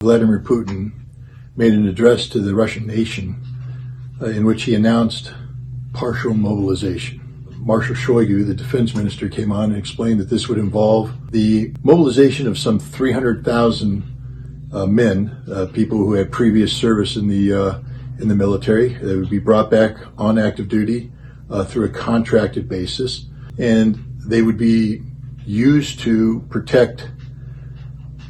Vladimir Putin made an address to the Russian nation in which he announced partial mobilization. Marshal Shoigu, the defense minister, came on and explained that this would involve the mobilization of some 300,000 men, people who had previous service in the military. They would be brought back on active duty through a contracted basis, and they would be used to protect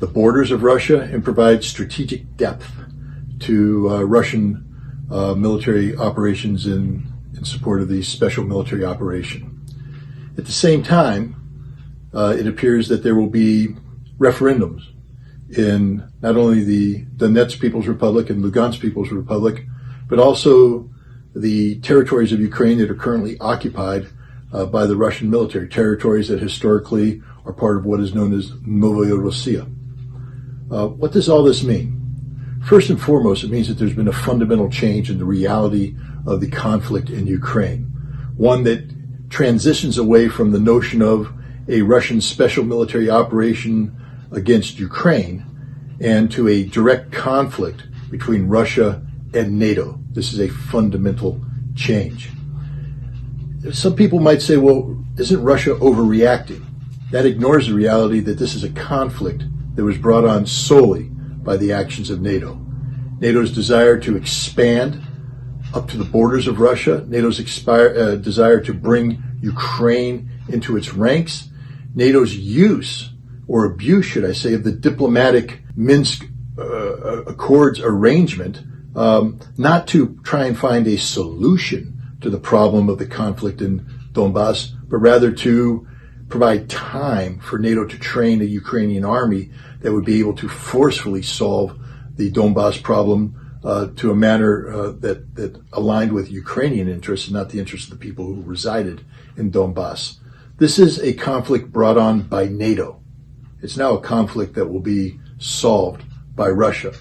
the borders of Russia and provide strategic depth to Russian military operations in support of the special military operation. At the same time, it appears that there will be referendums in not only the Donetsk People's Republic and Lugansk People's Republic, but also the territories of Ukraine that are currently occupied by the Russian military, territories that historically are part of what is known as Novaya Russia. What does all this mean? First and foremost, it means that there's been a fundamental change in the reality of the conflict in Ukraine, one that transitions away from the notion of a Russian special military operation against Ukraine and to a direct conflict between Russia and NATO. This is a fundamental change. Some people might say, well, isn't Russia overreacting? That ignores the reality that this is a conflict that was brought on solely by the actions of NATO. NATO's desire to expand up to the borders of Russia, NATO's desire to bring Ukraine into its ranks, NATO's use, or abuse, should I say, of the diplomatic Minsk Accords arrangement, not to try and find a solution to the problem of the conflict in Donbass, but rather to provide time for NATO to train a Ukrainian army that would be able to forcefully solve the Donbass problem to a manner that aligned with Ukrainian interests and not the interests of the people who resided in Donbass. This is a conflict brought on by NATO. It's now a conflict that will be solved by Russia.